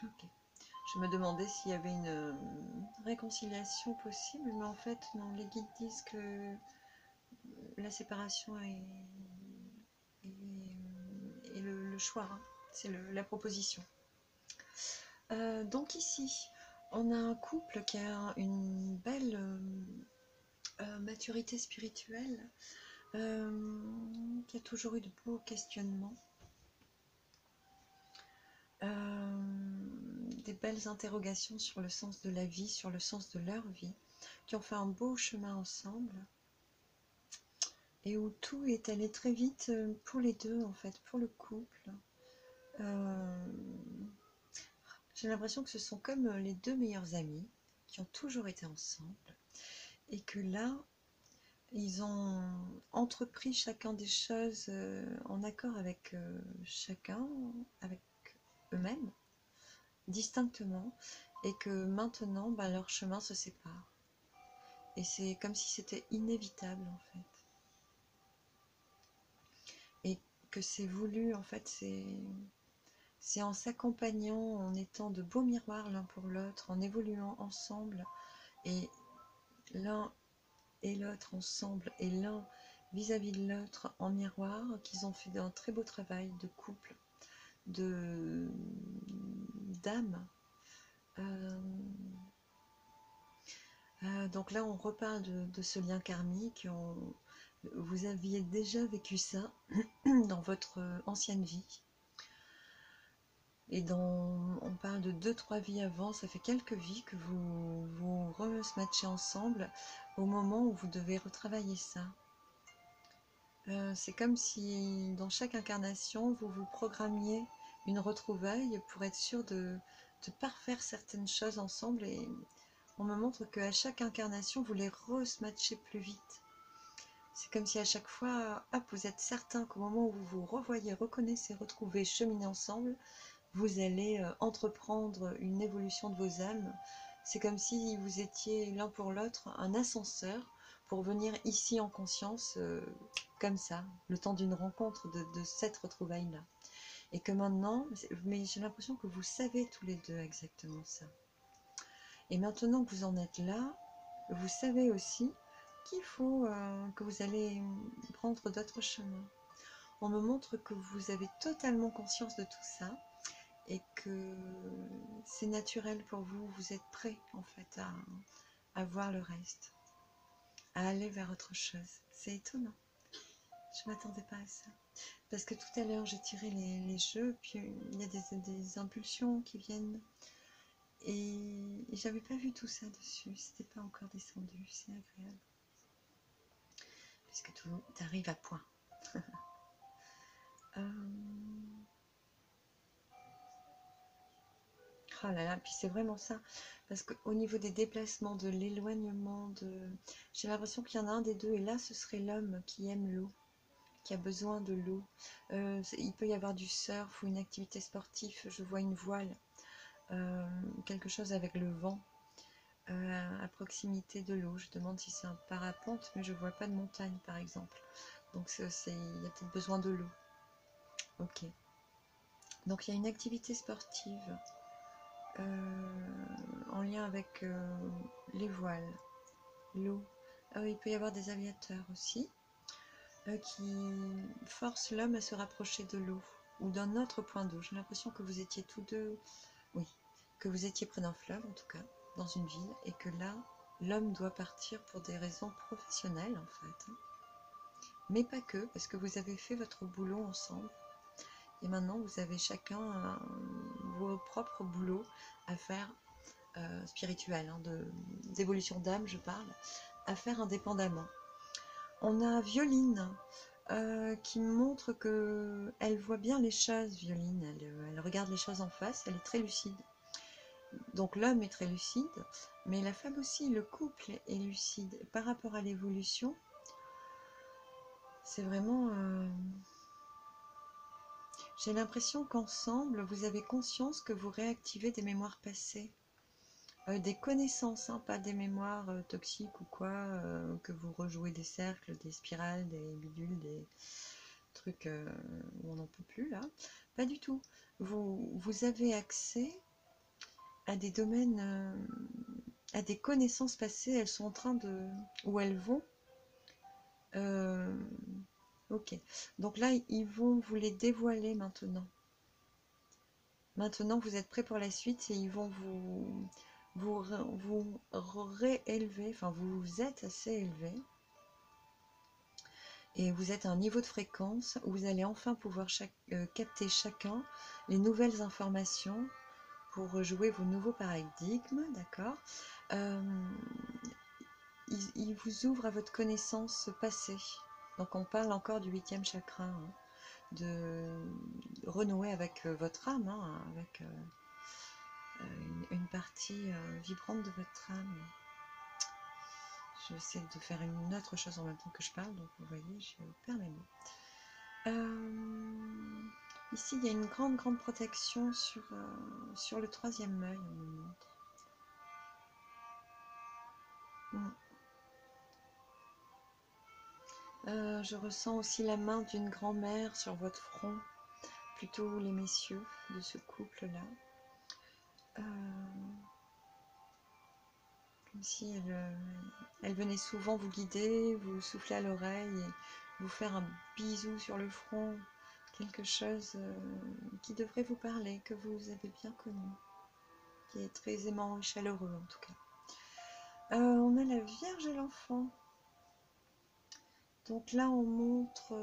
Ok. Je me demandais s'il y avait une réconciliation possible, mais en fait, non, les guides disent que la séparation est le choix, hein. C'est la proposition. Donc ici, on a un couple qui a une belle maturité spirituelle, qui a toujours eu de beaux questionnements, des belles interrogations sur le sens de la vie, sur le sens de leur vie, qui ont fait un beau chemin ensemble, et où tout est allé très vite pour les deux, en fait, pour le couple. J'ai l'impression que ce sont comme les deux meilleurs amis qui ont toujours été ensemble et que là, ils ont entrepris chacun des choses en accord avec chacun, avec eux-mêmes, distinctement, et que maintenant, bah, leur chemin se sépare. Et c'est comme si c'était inévitable en fait. Et que c'est voulu, en fait, c'est en s'accompagnant, en étant de beaux miroirs l'un pour l'autre, en évoluant ensemble, et l'un et l'autre ensemble, et l'un vis-à-vis de l'autre en miroir, qu'ils ont fait un très beau travail de couple, d'âme. Donc là, on reparle de ce lien karmique. Vous aviez déjà vécu ça dans votre ancienne vie. Et on parle de 2-3 vies avant, ça fait quelques vies que vous rematchez ensemble au moment où vous devez retravailler ça. C'est comme si dans chaque incarnation, vous vous programmiez une retrouvaille pour être sûr de parfaire certaines choses ensemble. Et on me montre qu'à chaque incarnation, vous les rematchez plus vite. C'est comme si à chaque fois, hop, vous êtes certain qu'au moment où vous vous revoyez, reconnaissez, retrouvez, cheminez ensemble, vous allez entreprendre une évolution de vos âmes. C'est comme si vous étiez l'un pour l'autre un ascenseur pour venir ici en conscience, comme ça, le temps d'une rencontre, de cette retrouvaille-là. Et que maintenant, mais j'ai l'impression que vous savez tous les deux exactement ça. Et maintenant que vous en êtes là, vous savez aussi qu'il faut que vous allez prendre d'autres chemins. On me montre que vous avez totalement conscience de tout ça et que c'est naturel pour vous, vous êtes prêt en fait à voir le reste, à aller vers autre chose. C'est étonnant, je ne m'attendais pas à ça. Parce que tout à l'heure j'ai tiré les jeux, puis il y a des impulsions qui viennent. Et j'avais pas vu tout ça dessus, c'était pas encore descendu, c'est agréable. Puisque tout arrive à point. Ah là là, puis c'est vraiment ça. Parce qu'au niveau des déplacements, de l'éloignement, j'ai l'impression qu'il y en a un des deux. Et là, ce serait l'homme qui aime l'eau, qui a besoin de l'eau. Il peut y avoir du surf ou une activité sportive. Je vois une voile, quelque chose avec le vent. À proximité de l'eau. Je demande si c'est un parapente, mais je vois pas de montagne par exemple. Donc il y a peut-être besoin de l'eau. Ok. Donc il y a une activité sportive en lien avec les voiles, l'eau. Il peut y avoir des aviateurs aussi qui forcent l'homme à se rapprocher de l'eau ou d'un autre point d'eau. J'ai l'impression que vous étiez tous deux, oui, que vous étiez près d'un fleuve en tout cas, dans une ville, et que là, l'homme doit partir pour des raisons professionnelles en fait. Mais pas que, parce que vous avez fait votre boulot ensemble. Et maintenant, vous avez chacun vos propres boulots à faire, spirituels, hein, d'évolution d'âme, je parle, à faire indépendamment. On a Violine qui montre que elle voit bien les choses, Violine. Elle regarde les choses en face, elle est très lucide. Donc l'homme est très lucide, mais la femme aussi, le couple est lucide. Par rapport à l'évolution, c'est vraiment... j'ai l'impression qu'ensemble, vous avez conscience que vous réactivez des mémoires passées. Des connaissances, hein, pas des mémoires toxiques ou quoi, que vous rejouez des cercles, des spirales, des bidules, des trucs où on n'en peut plus là. Pas du tout. Vous avez accès à des domaines, à des connaissances passées, elles sont en train de... où elles vont. Ok. Donc là, ils vont vous les dévoiler maintenant. Maintenant, vous êtes prêts pour la suite et ils vont vous réélever, enfin vous êtes assez élevé et vous êtes à un niveau de fréquence où vous allez enfin pouvoir capter chacun les nouvelles informations pour jouer vos nouveaux paradigmes, d'accord. Il vous ouvre à votre connaissance passée, donc on parle encore du 8e chakra, hein, de renouer avec votre âme, hein, avec une partie vibrante de votre âme. J'essaie de faire une autre chose en même temps que je parle, donc vous voyez, je perds mes mots. Ici, il y a une grande protection sur le 3e œil, on me montre. Je ressens aussi la main d'une grand-mère sur votre front, plutôt les messieurs de ce couple-là. Comme si elle venait souvent vous guider, vous souffler à l'oreille et vous faire un bisou sur le front, quelque chose qui devrait vous parler, que vous avez bien connu, qui est très aimant et chaleureux en tout cas. On a la Vierge et l'enfant. Donc là on montre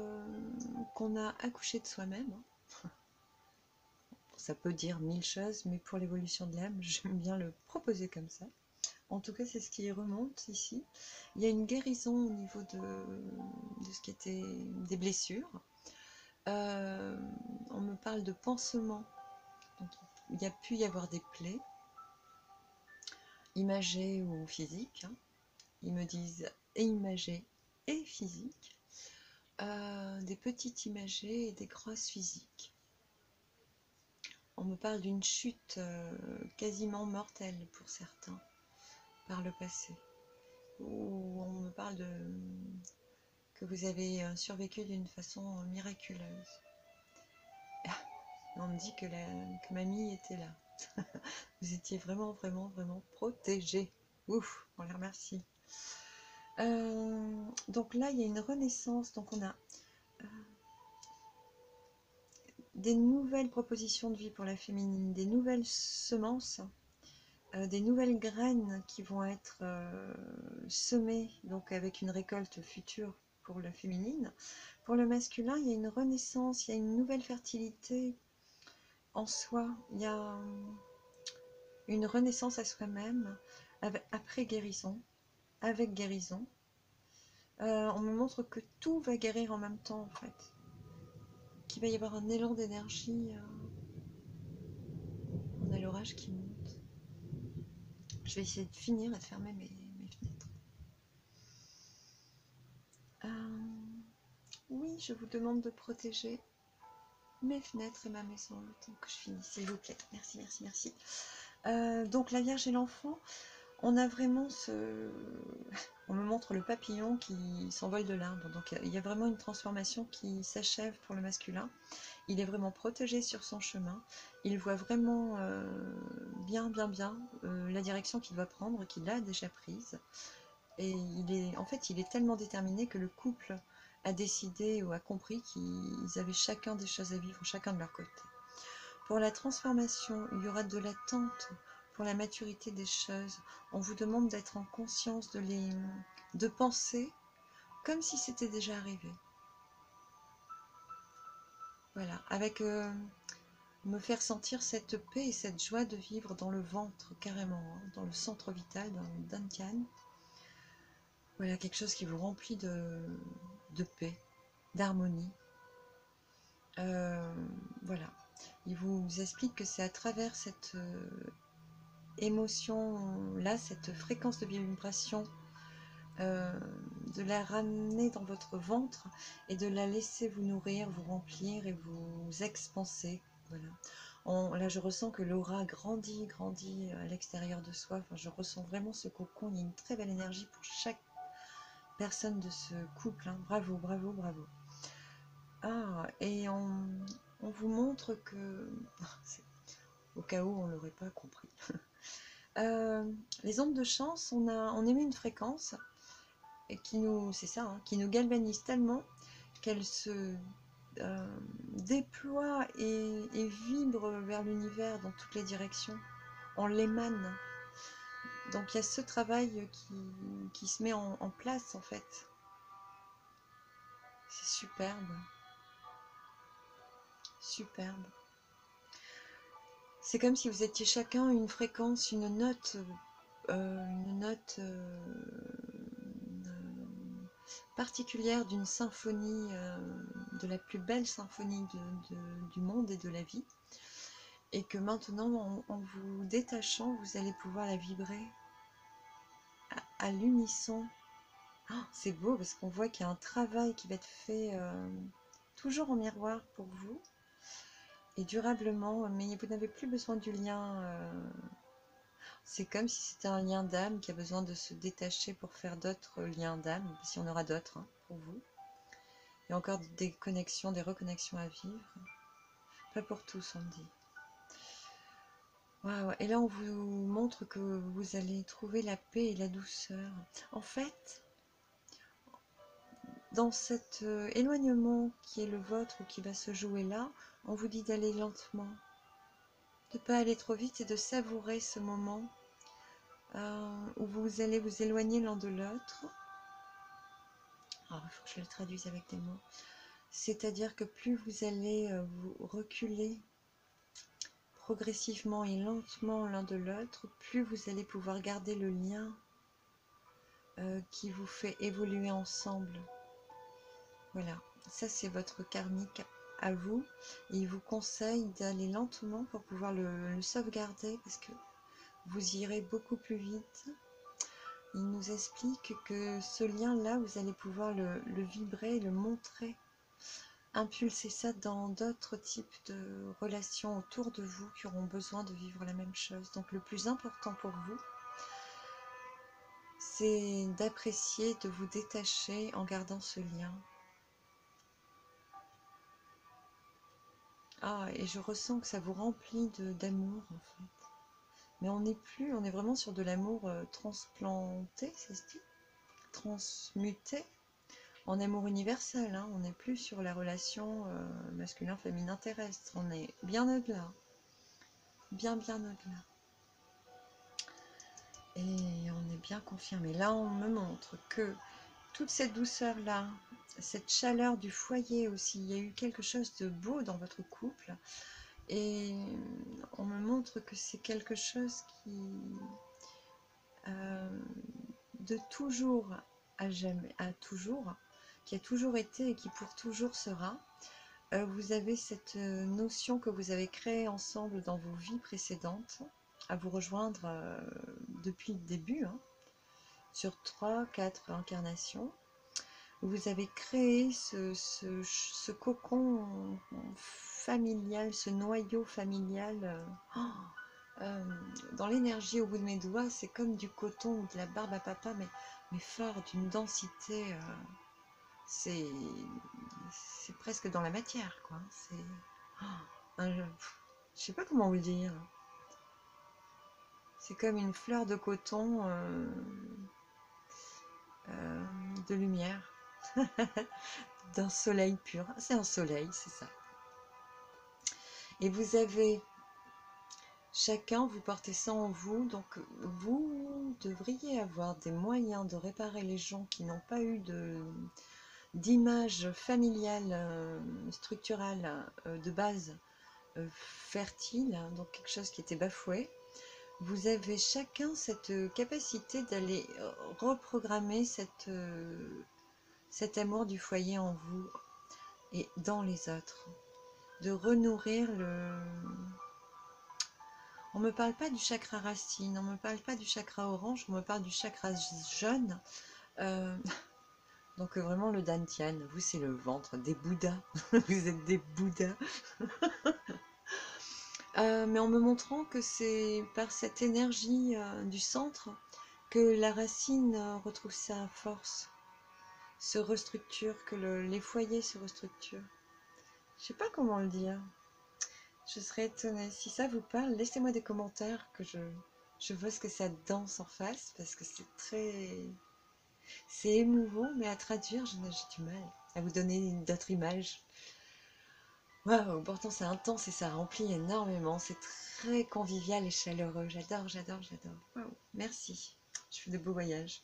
qu'on a accouché de soi-même. Ça peut dire 1000 choses, mais pour l'évolution de l'âme, j'aime bien le proposer comme ça. En tout cas, c'est ce qui remonte ici. Il y a une guérison au niveau de ce qui était des blessures. On me parle de pansement. Donc, il y a pu y avoir des plaies, imagées ou physiques. Hein. Ils me disent et imagées et physiques. Des petites imagées et des grosses physiques. On me parle d'une chute quasiment mortelle pour certains par le passé. Où on me parle que vous avez survécu d'une façon miraculeuse. On me dit que mamie était là. Vous étiez vraiment protégés. Ouf, on les remercie. Donc là, il y a une renaissance. Donc on a des nouvelles propositions de vie pour la féminine, des nouvelles semences, des nouvelles graines qui vont être semées, donc avec une récolte future pour la féminine. Pour le masculin, il y a une renaissance, il y a une nouvelle fertilité en soi, il y a une renaissance à soi-même, après guérison, avec guérison. On me montre que tout va guérir en même temps en fait, qu'il va y avoir un élan d'énergie. On a le l'orage qui monte. Je vais essayer de finir et de fermer mes fenêtres. Oui, je vous demande de protéger mes fenêtres et ma maison le temps que je finisse, s'il vous plaît. Merci, merci, merci. Donc la Vierge et l'enfant, on a vraiment ce... On me montre le papillon qui s'envole de l'arbre. Donc il y a vraiment une transformation qui s'achève pour le masculin. Il est vraiment protégé sur son chemin. Il voit vraiment bien la direction qu'il doit prendre, qu'il a déjà prise. Et en fait, il est tellement déterminé que le couple a décidé ou a compris qu'ils avaient chacun des choses à vivre, chacun de leur côté. Pour la transformation, il y aura de l'attente pour la maturité des choses. On vous demande d'être en conscience, de penser comme si c'était déjà arrivé. Voilà, avec me faire sentir cette paix et cette joie de vivre dans le ventre, carrément, hein, dans le centre vital, dans le dantian. Voilà, quelque chose qui vous remplit de paix, d'harmonie. Voilà, il vous explique que c'est à travers cette émotion-là, cette fréquence de vibration, de la ramener dans votre ventre et de la laisser vous nourrir, vous remplir et vous expanser. Voilà. Là, je ressens que l'aura grandit à l'extérieur de soi. Enfin, je ressens vraiment ce cocon. Il y a une très belle énergie pour chaque personne de ce couple. Hein. Bravo, bravo, bravo. Ah, et on vous montre que, au cas où on ne l'aurait pas compris, les ondes de chance, on émet une fréquence et c'est ça, hein, qui nous galvanise tellement qu'elle se déploie et vibre vers l'univers dans toutes les directions. On l'émane. Donc il y a ce travail qui se met en place en fait. C'est superbe. Superbe. C'est comme si vous étiez chacun une fréquence, une note particulière d'une symphonie, de la plus belle symphonie du monde et de la vie. Et que maintenant, en vous détachant, vous allez pouvoir la vibrer à l'unisson. Oh, c'est beau parce qu'on voit qu'il y a un travail qui va être fait toujours en miroir pour vous et durablement, mais vous n'avez plus besoin du lien. C'est comme si c'était un lien d'âme qui a besoin de se détacher pour faire d'autres liens d'âme, si on aura d'autres hein, pour vous. Il y a encore des connexions, des reconnexions à vivre. Pas pour tous, on me dit. Wow. Et là, on vous montre que vous allez trouver la paix et la douceur. En fait, dans cet éloignement qui est le vôtre ou qui va se jouer là, on vous dit d'aller lentement, de ne pas aller trop vite et de savourer ce moment où vous allez vous éloigner l'un de l'autre. Alors, il faut que je le traduise avec des mots. C'est-à-dire que plus vous allez vous reculer progressivement et lentement l'un de l'autre, plus vous allez pouvoir garder le lien qui vous fait évoluer ensemble. Voilà, ça c'est votre karmique à vous. Et il vous conseille d'aller lentement pour pouvoir le sauvegarder parce que vous irez beaucoup plus vite. Il nous explique que ce lien-là, vous allez pouvoir le vibrer, le montrer, impulser ça dans d'autres types de relations autour de vous qui auront besoin de vivre la même chose. Donc le plus important pour vous, c'est d'apprécier, de vous détacher en gardant ce lien. Ah, et je ressens que ça vous remplit d'amour en fait. Mais on est vraiment sur de l'amour transplanté, c'est ce dit, transmuté en amour universel. Hein. On n'est plus sur la relation masculin-féminin terrestre. On est bien au-delà. Bien au-delà. Et on est bien confirmé. Là, on me montre que toute cette douceur-là, cette chaleur du foyer aussi, il y a eu quelque chose de beau dans votre couple. Et on me montre que c'est quelque chose de toujours à jamais, à toujours, qui a toujours été et qui pour toujours sera. vous avez cette notion que vous avez créée ensemble dans vos vies précédentes, à vous rejoindre depuis le début, hein, sur 3-4 incarnations. Vous avez créé ce cocon familial, ce noyau familial. Dans l'énergie au bout de mes doigts, c'est comme du coton ou de la barbe à papa, mais fort, d'une densité. C'est presque dans la matière, quoi. C'est je sais pas comment vous le dire. C'est comme une fleur de coton de lumière, d'un soleil pur. C'est un soleil, c'est ça. Et vous avez chacun, vous portez ça en vous, donc vous devriez avoir des moyens de réparer les gens qui n'ont pas eu d'image familiale, structurale de base fertile, hein, donc quelque chose qui était bafoué. Vous avez chacun cette capacité d'aller reprogrammer cet amour du foyer en vous et dans les autres, de renourrir le... On me parle pas du chakra racine, on me parle pas du chakra orange, on me parle du chakra jaune. Donc vraiment le dantian, vous c'est le ventre des bouddhas, vous êtes des bouddhas. Mais en me montrant que c'est par cette énergie du centre que la racine retrouve sa force, se restructure, que les foyers se restructurent. Je sais pas comment le dire. Je serais étonnée. Si ça vous parle, laissez-moi des commentaires que je vois ce que ça danse en face, parce que c'est très... C'est émouvant, mais à traduire, j'ai du mal. À vous donner d'autres images. Waouh, pourtant c'est intense et ça remplit énormément. C'est très convivial et chaleureux. J'adore, j'adore, j'adore. Waouh, merci. Je fais de beaux voyages.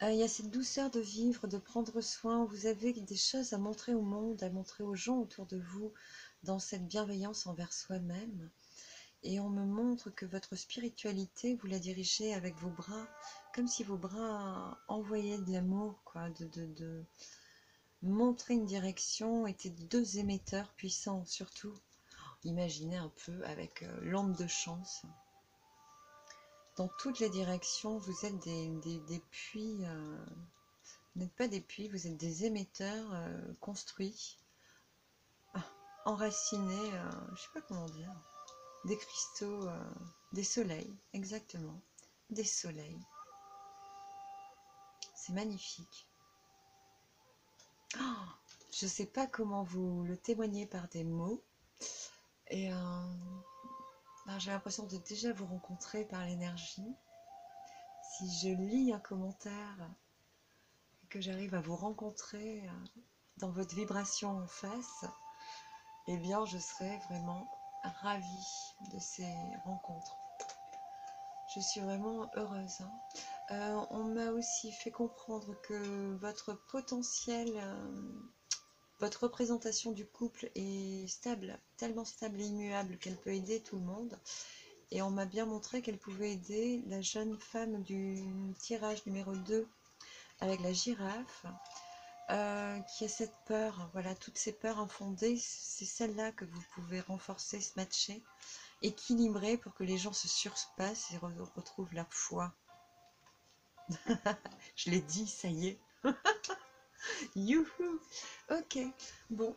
Il y a cette douceur de vivre, de prendre soin. Vous avez des choses à montrer au monde, à montrer aux gens autour de vous, dans cette bienveillance envers soi-même. Et on me montre que votre spiritualité, vous la dirigez avec vos bras, comme si vos bras envoyaient de l'amour, quoi, de montrer une direction, étaient deux émetteurs puissants, surtout. Imaginez un peu avec l'onde de chance. Dans toutes les directions, vous êtes des puits, vous n'êtes pas des puits, vous êtes des émetteurs construits, enracinés, je ne sais pas comment dire, des cristaux, des soleils, exactement, des soleils. C'est magnifique. Oh, je ne sais pas comment vous le témoigner par des mots, et j'ai l'impression de déjà vous rencontrer par l'énergie. Si je lis un commentaire et que j'arrive à vous rencontrer dans votre vibration en face, eh bien je serai vraiment ravie de ces rencontres. Je suis vraiment heureuse. On m'a aussi fait comprendre que votre potentiel, votre représentation du couple est stable, tellement stable et immuable qu'elle peut aider tout le monde. Et on m'a bien montré qu'elle pouvait aider la jeune femme du tirage numéro 2 avec la girafe, qui a cette peur, voilà, toutes ces peurs infondées, c'est celle-là que vous pouvez renforcer, se matcher, équilibrer pour que les gens se surpassent et retrouvent leur foi. Je l'ai dit, ça y est. Youhou. Ok, bon,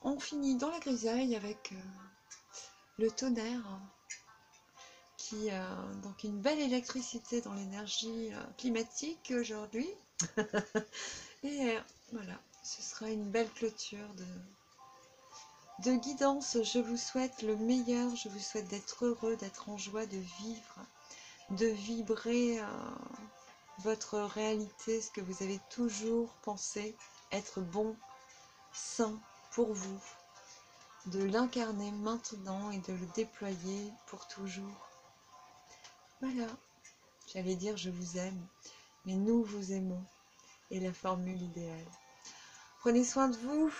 on finit dans la grisaille avec le tonnerre, qui a donc une belle électricité dans l'énergie climatique aujourd'hui. Et voilà, ce sera une belle clôture de guidance. Je vous souhaite le meilleur, je vous souhaite d'être heureux, d'être en joie, de vivre, de vibrer votre réalité, ce que vous avez toujours pensé être bon, sain pour vous, de l'incarner maintenant et de le déployer pour toujours. Voilà, j'allais dire je vous aime, mais nous vous aimons, est la formule idéale. Prenez soin de vous,